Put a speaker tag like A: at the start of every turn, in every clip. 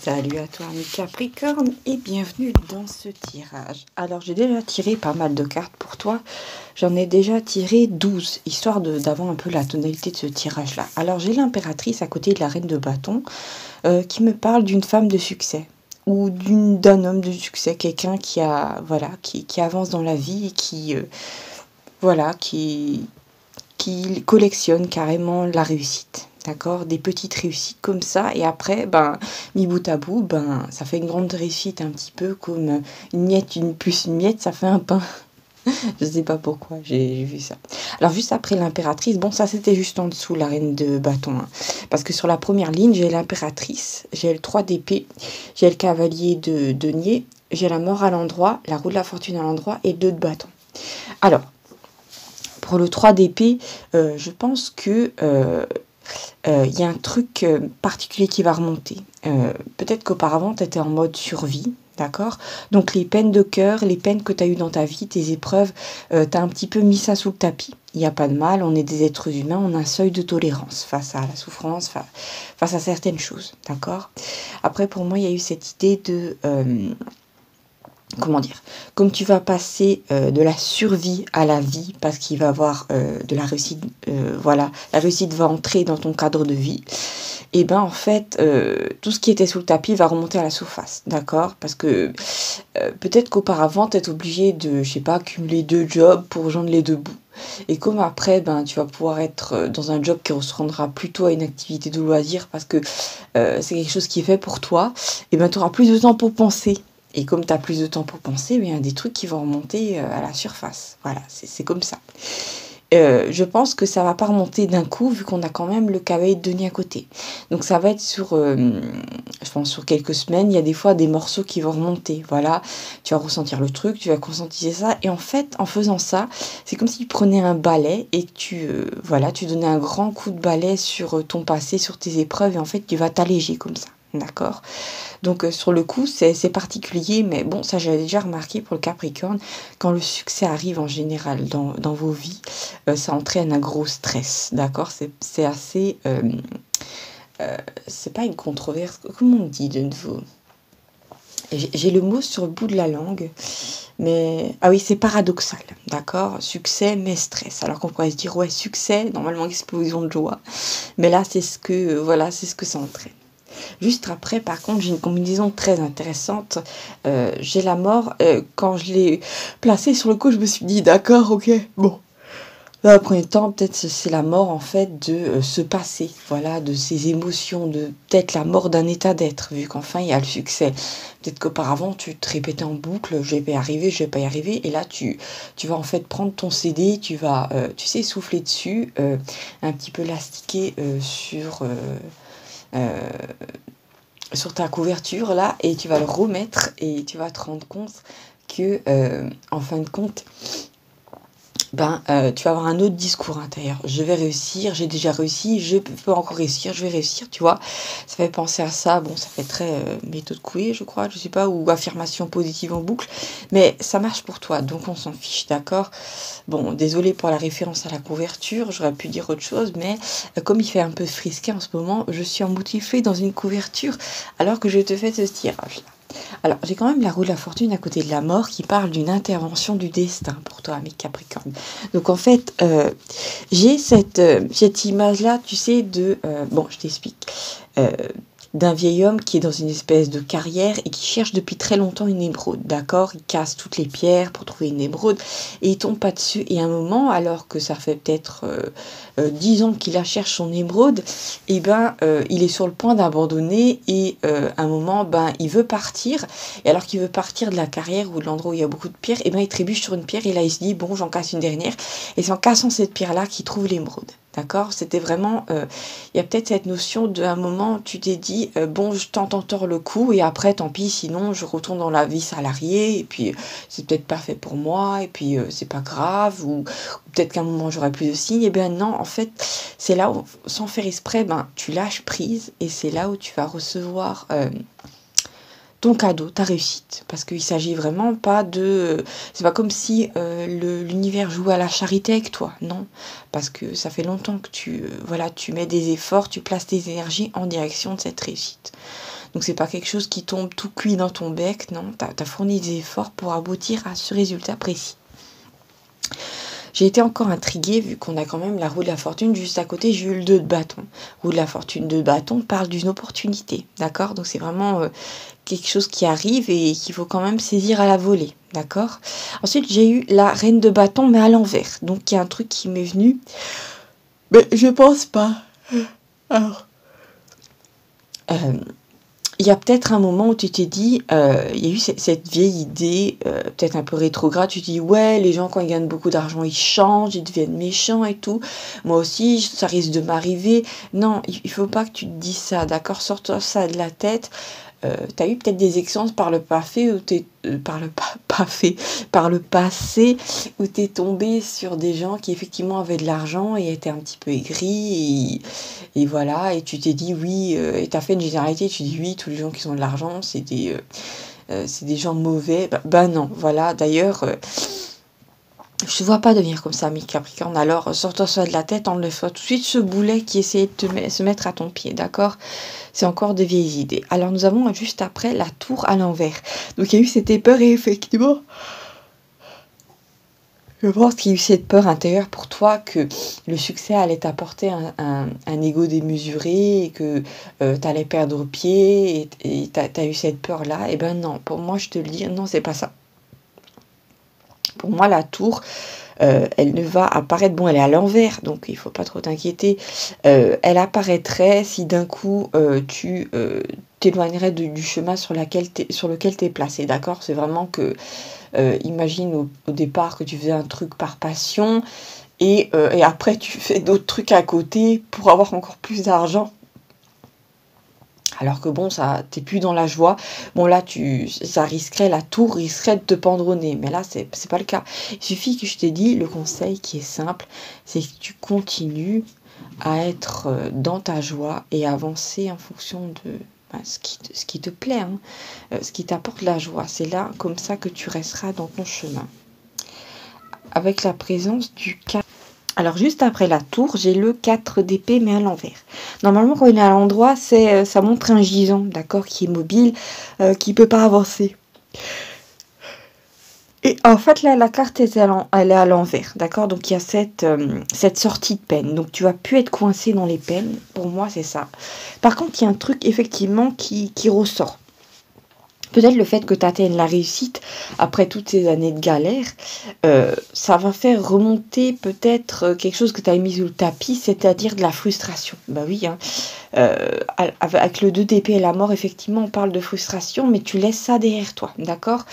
A: Salut à toi, ami Capricorne, et bienvenue dans ce tirage. Alors, j'ai déjà tiré pas mal de cartes pour toi. J'en ai déjà tiré 12, histoire d'avoir un peu la tonalité de ce tirage-là. Alors, j'ai l'impératrice à côté de la reine de bâton qui me parle d'une femme de succès ou d'un homme de succès, quelqu'un qui a voilà qui avance dans la vie et qui collectionne carrément la réussite. D'accord, des petites réussites comme ça, et après, mis bout à bout, ça fait une grande réussite, un petit peu comme une miette, plus une miette, ça fait un pain. Je sais pas pourquoi, j'ai vu ça. Alors, juste après l'impératrice, bon, ça c'était juste en dessous, la reine de bâton. Hein. Parce que sur la première ligne, j'ai l'impératrice, j'ai le 3 d'épée, j'ai le cavalier de denier, j'ai la mort à l'endroit, la roue de la fortune à l'endroit et 2 de bâton. Alors, pour le 3 d'épée, je pense que y a un truc particulier qui va remonter. Peut-être qu'auparavant, tu étais en mode survie, d'accord? Donc les peines de cœur, les peines que tu as eues dans ta vie, tes épreuves, tu as un petit peu mis ça sous le tapis. Il n'y a pas de mal, on est des êtres humains, on a un seuil de tolérance face à la souffrance, face à certaines choses, d'accord? Après, pour moi, il y a eu cette idée de... comment dire, comme tu vas passer de la survie à la vie, parce qu'il va y avoir de la réussite, voilà, la réussite va entrer dans ton cadre de vie, et en fait, tout ce qui était sous le tapis va remonter à la surface, d'accord? Parce que peut-être qu'auparavant, tu es obligé de, je sais pas, cumuler 2 jobs pour joindre les 2 bouts. Et comme après, tu vas pouvoir être dans un job qui ressemblera plutôt à une activité de loisir, parce que c'est quelque chose qui est fait pour toi, et tu auras plus de temps pour penser. Et comme tu as plus de temps pour penser, il y a des trucs qui vont remonter à la surface. Voilà, c'est comme ça. Je pense que ça va pas remonter d'un coup, vu qu'on a quand même le cavalier de denier à côté. Donc ça va être je pense sur quelques semaines, il y a des fois des morceaux qui vont remonter. Voilà, tu vas ressentir le truc, tu vas conscientiser ça. Et en fait, en faisant ça, c'est comme si tu prenais un balai et que tu donnais un grand coup de balai sur ton passé, sur tes épreuves. Et en fait, tu vas t'alléger comme ça. D'accord? Donc sur le coup, c'est particulier, mais bon, ça j'avais déjà remarqué pour le Capricorne, quand le succès arrive en général dans vos vies, ça entraîne un gros stress, d'accord? C'est assez... c'est pas une controverse, comment on dit de nouveau? J'ai le mot sur le bout de la langue, mais... Ah oui, c'est paradoxal, d'accord? Succès, mais stress. Alors qu'on pourrait se dire, ouais, succès, normalement explosion de joie, mais là, c'est ce que ça entraîne. Juste après, par contre, j'ai une combinaison très intéressante. J'ai la mort. Quand je l'ai placée sur le coup, je me suis dit, d'accord, ok, bon. Dans le premier temps, peut-être c'est la mort, en fait, de ce passé, voilà, de ces émotions, de peut-être la mort d'un état d'être, vu qu'enfin, il y a le succès. Peut-être qu'auparavant, tu te répétais en boucle, je vais pas y arriver, je vais pas y arriver. Et là, tu vas en fait prendre ton CD, tu vas, souffler dessus, un petit peu l'astiquer sur ta couverture là, et tu vas le remettre et tu vas te rendre compte que en fin de compte tu vas avoir un autre discours intérieur. Je vais réussir, j'ai déjà réussi, je peux encore réussir, je vais réussir, tu vois. Ça fait penser à ça, bon, ça fait très méthode Coué, je crois, je sais pas, ou affirmation positive en boucle, mais ça marche pour toi, donc on s'en fiche, d'accord? Bon, désolé pour la référence à la couverture, j'aurais pu dire autre chose, mais comme il fait un peu frisqué en ce moment, je suis emboutiflée dans une couverture alors que je te fais ce tirage-là. Alors, j'ai quand même la roue de la fortune à côté de la mort qui parle d'une intervention du destin pour toi, mes Capricornes. Donc, en fait, j'ai cette image-là, tu sais, bon, je t'explique. D'un vieil homme qui est dans une espèce de carrière et qui cherche depuis très longtemps une émeraude, d'accord? Il casse toutes les pierres pour trouver une émeraude et il tombe pas dessus. Et à un moment, alors que ça fait peut-être 10 ans qu'il cherche son émeraude, il est sur le point d'abandonner et à un moment, il veut partir. Et alors qu'il veut partir de la carrière ou de l'endroit où il y a beaucoup de pierres, il trébuche sur une pierre et là il se dit, bon, j'en casse une dernière. Et c'est en cassant cette pierre-là qu'il trouve l'émeraude. D'accord? C'était vraiment... il y a peut-être cette notion d'un moment, tu t'es dit, bon, je tente encore le coup, et après, tant pis, sinon, je retourne dans la vie salariée, et puis, c'est peut-être pas fait pour moi, et puis, c'est pas grave, ou peut-être qu'à un moment, j'aurai plus de signes. Et bien non, en fait, c'est là où, sans faire exprès, tu lâches prise, et c'est là où tu vas recevoir... ton cadeau, ta réussite, parce qu'il s'agit vraiment pas de... C'est pas comme si l'univers jouait à la charité avec toi, non, parce que ça fait longtemps que tu mets des efforts, tu places tes énergies en direction de cette réussite. Donc c'est pas quelque chose qui tombe tout cuit dans ton bec, non, tu as fourni des efforts pour aboutir à ce résultat précis. J'ai été encore intriguée, vu qu'on a quand même la roue de la fortune juste à côté, j'ai eu le 2 de bâton. Roue de la fortune, 2 de bâton parle d'une opportunité, d'accord? Donc c'est vraiment quelque chose qui arrive et qu'il faut quand même saisir à la volée, d'accord? Ensuite, j'ai eu la reine de bâton, mais à l'envers. Donc il y a un truc qui m'est venu, mais je pense pas. Alors, il y a peut-être un moment où tu t'es dit, il y a eu cette vieille idée, peut-être un peu rétrograde, tu te dis, ouais, les gens quand ils gagnent beaucoup d'argent, ils changent, ils deviennent méchants et tout. Moi aussi, ça risque de m'arriver. Non, il faut pas que tu te dises ça, d'accord? Sors-toi ça de la tête. Tu as eu peut-être des expériences par le passé où par le passé où tu es tombé sur des gens qui effectivement avaient de l'argent et étaient un petit peu aigris et voilà, et tu t'es dit oui, et tu as fait une généralité, tu dis oui, tous les gens qui ont de l'argent, c'est des gens mauvais. Bah non, voilà, d'ailleurs, je ne vois pas devenir comme ça, mes Capricorne. Alors, sors-toi ça de la tête, enlève-toi tout de suite ce boulet qui essayait de se mettre à ton pied, d'accord? C'est encore de vieilles idées. Alors, nous avons juste après la tour à l'envers. Donc, il y a eu cette peur et effectivement, je pense qu'il y a eu cette peur intérieure pour toi que le succès allait t'apporter un ego démesuré et que tu allais perdre pied et tu as eu cette peur-là. Et ben non, pour moi, je te le dis, non, c'est pas ça. Pour moi, la tour, elle ne va apparaître, bon, elle est à l'envers, donc il faut pas trop t'inquiéter. Elle apparaîtrait si d'un coup tu t'éloignerais du chemin sur lequel tu es placé, d'accord? C'est vraiment que, imagine au départ que tu faisais un truc par passion et après tu fais d'autres trucs à côté pour avoir encore plus d'argent. Alors que bon, ça, t'es plus dans la joie. Bon là, la tour risquerait de te pendre au nez. Mais là, c'est pas le cas. Il suffit que je t'ai dit, le conseil qui est simple, c'est que tu continues à être dans ta joie et avancer en fonction de ce qui te plaît, hein, ce qui t'apporte la joie. C'est là, comme ça, que tu resteras dans ton chemin. Avec la présence du 4. Alors, juste après la tour, j'ai le 4 d'épée, mais à l'envers. Normalement, quand il est à l'endroit, ça montre un gisant, d'accord, qui est mobile, qui ne peut pas avancer. Et en fait, là, la carte, elle est à l'envers, d'accord? Donc, il y a cette sortie de peine. Donc, tu vas plus être coincé dans les peines. Pour moi, c'est ça. Par contre, il y a un truc, effectivement, qui ressort. Peut-être le fait que tu atteignes la réussite après toutes ces années de galère, ça va faire remonter peut-être quelque chose que tu as mis sous le tapis, c'est-à-dire de la frustration. Bah oui, hein. Avec le 2 d'épée et la mort, effectivement, on parle de frustration, mais tu laisses ça derrière toi, d'accord?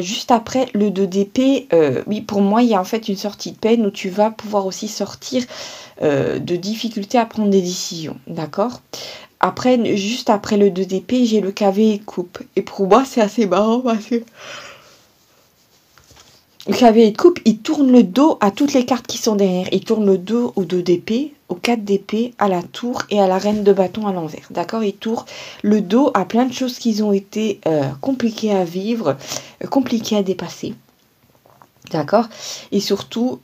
A: Juste après le 2 d'épée, oui, pour moi, il y a en fait une sortie de peine où tu vas pouvoir aussi sortir de difficultés à prendre des décisions, d'accord? Après, juste après le 2 d'épée, j'ai le cavalier de coupe. Et pour moi, c'est assez marrant parce que le cavalier de coupe, il tourne le dos à toutes les cartes qui sont derrière. Il tourne le dos au 2 d'épée, au 4 d'épée, à la tour et à la reine de bâton à l'envers. D'accord? Il tourne le dos à plein de choses qui ont été compliquées à vivre, compliquées à dépasser. D'accord? Et surtout,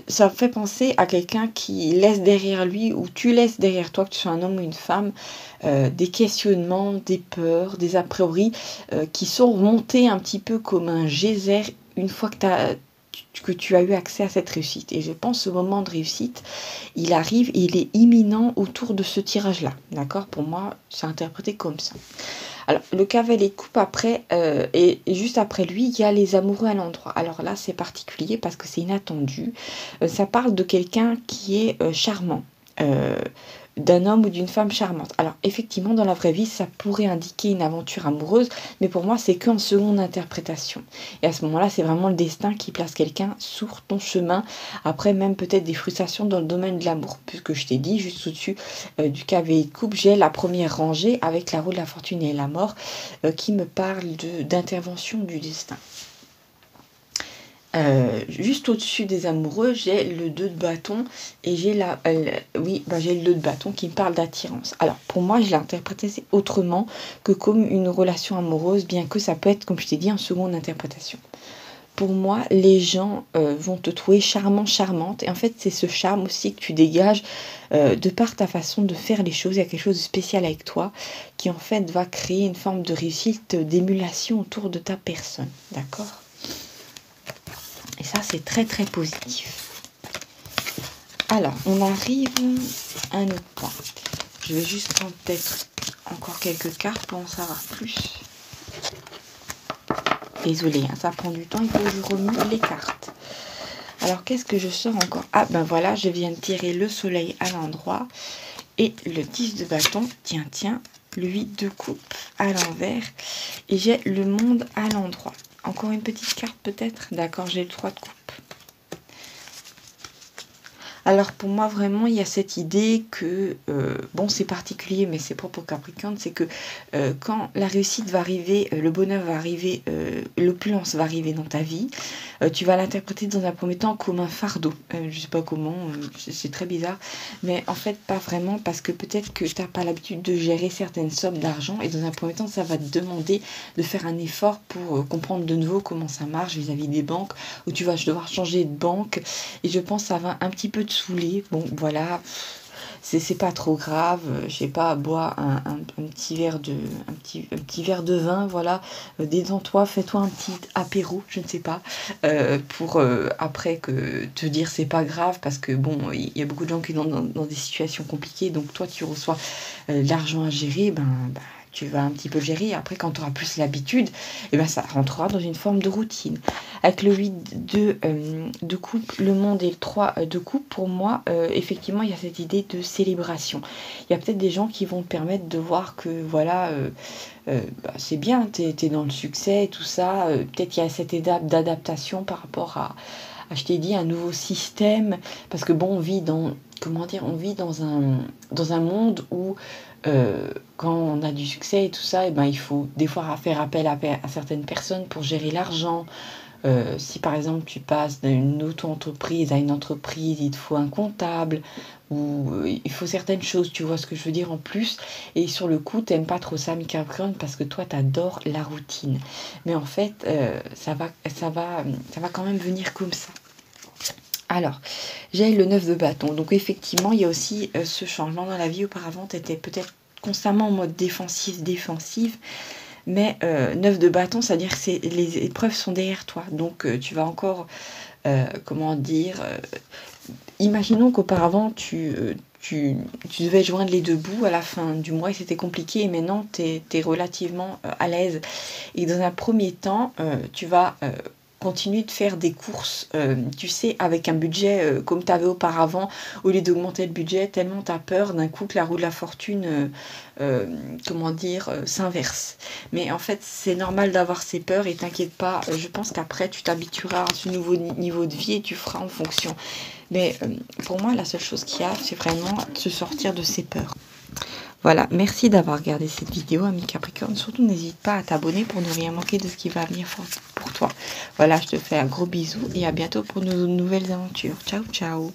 A: ça me fait penser à quelqu'un qui laisse derrière lui, ou tu laisses derrière toi, que tu sois un homme ou une femme, des questionnements, des peurs, des a priori, qui sont remontés un petit peu comme un geyser une fois que tu as eu accès à cette réussite. Et je pense que ce moment de réussite, il arrive et il est imminent autour de ce tirage-là. D'accord? Pour moi, c'est interprété comme ça. Alors, le cavalier de coupe après, et juste après lui, il y a les amoureux à l'endroit. Alors là, c'est particulier parce que c'est inattendu. Ça parle de quelqu'un qui est charmant, d'un homme ou d'une femme charmante. Alors, effectivement, dans la vraie vie, ça pourrait indiquer une aventure amoureuse, mais pour moi, c'est qu'en seconde interprétation. Et à ce moment-là, c'est vraiment le destin qui place quelqu'un sur ton chemin. Après, même peut-être des frustrations dans le domaine de l'amour, puisque je t'ai dit, juste au-dessus du cavalier de coupe, j'ai la première rangée avec la roue de la fortune et la mort, qui me parle d'intervention du destin. Juste au-dessus des amoureux, j'ai le 2 de bâton et j'ai j'ai le 2 de bâton qui me parle d'attirance. Alors pour moi, je l'ai interprété autrement que comme une relation amoureuse, bien que ça peut être, comme je t'ai dit, en seconde interprétation. pour moi, les gens vont te trouver charmant, charmante. Et en fait, c'est ce charme aussi que tu dégages de par ta façon de faire les choses. Il y a quelque chose de spécial avec toi qui en fait va créer une forme de réussite, d'émulation autour de ta personne. D'accord? Et ça, c'est très, très positif. Alors, on arrive à un autre point. Je vais juste prendre peut-être encore quelques cartes pour en savoir plus. Désolée, hein, ça prend du temps, il faut que je remue les cartes. Alors, qu'est-ce que je sors encore? Ah, ben voilà, je viens de tirer le soleil à l'endroit. Et le 10 de bâton, tiens, le 8 de coupe à l'envers. Et j'ai le monde à l'endroit. Encore une petite carte peut-être? D'accord, j'ai le 3 de coupe. Alors pour moi vraiment il y a cette idée que, bon c'est particulier mais c'est propre au Capricorne, c'est que quand la réussite va arriver, le bonheur va arriver, l'opulence va arriver dans ta vie, tu vas l'interpréter dans un premier temps comme un fardeau. Je sais pas comment, c'est très bizarre, mais en fait pas vraiment parce que peut-être que tu n'as pas l'habitude de gérer certaines sommes d'argent et dans un premier temps ça va te demander de faire un effort pour comprendre de nouveau comment ça marche vis-à-vis des banques, où tu vas devoir changer de banque et je pense que ça va un petit peu te saouler. Bon voilà, c'est pas trop grave, je sais pas, bois un petit verre de un petit verre de vin, voilà, détends-toi, fais-toi un petit apéro, je ne sais pas, pour après que te dire c'est pas grave parce que bon il y a beaucoup de gens qui sont dans des situations compliquées, donc toi tu reçois de l'argent à gérer, tu vas un petit peu gérer. Après, quand tu auras plus l'habitude, et ben, ça rentrera dans une forme de routine. Avec le 8 de coupe, le monde et le 3 de coupe, pour moi, effectivement, il y a cette idée de célébration. Il y a peut-être des gens qui vont te permettre de voir que, voilà, c'est bien, tu es dans le succès et tout ça. Peut-être qu'il y a cette étape d'adaptation par rapport à, je t'ai dit, un nouveau système. Parce que, bon, on vit dans... Comment dire, on vit dans un monde où quand on a du succès et tout ça, et ben, il faut des fois faire appel à certaines personnes pour gérer l'argent. Si par exemple tu passes d'une auto-entreprise à une entreprise, il te faut un comptable ou il faut certaines choses, tu vois ce que je veux dire en plus. Et sur le coup, t'aimes pas trop ça, Capricorne, parce que toi t'adores la routine. Mais en fait, ça va quand même venir comme ça. Alors, j'ai le 9 de bâton. Donc effectivement, il y a aussi ce changement dans la vie. Auparavant, tu étais peut-être constamment en mode défensive. Mais 9 de bâton, c'est-à-dire que les épreuves sont derrière toi. Donc tu vas encore, comment dire, imaginons qu'auparavant, tu devais joindre les deux bouts à la fin du mois et c'était compliqué. Et maintenant, tu es relativement à l'aise. Et dans un premier temps, tu vas... continuer de faire des courses, tu sais, avec un budget comme tu avais auparavant, au lieu d'augmenter le budget, tellement tu as peur d'un coup que la roue de la fortune, s'inverse. Mais en fait, c'est normal d'avoir ces peurs et t'inquiète pas, je pense qu'après, tu t'habitueras à ce nouveau niveau de vie et tu feras en fonction. Mais pour moi, la seule chose qu'il y a, c'est vraiment se sortir de ces peurs. Voilà, merci d'avoir regardé cette vidéo, ami Capricorne. Surtout, n'hésite pas à t'abonner pour ne rien manquer de ce qui va venir pour toi. Voilà, je te fais un gros bisou et à bientôt pour de nouvelles aventures. Ciao, ciao.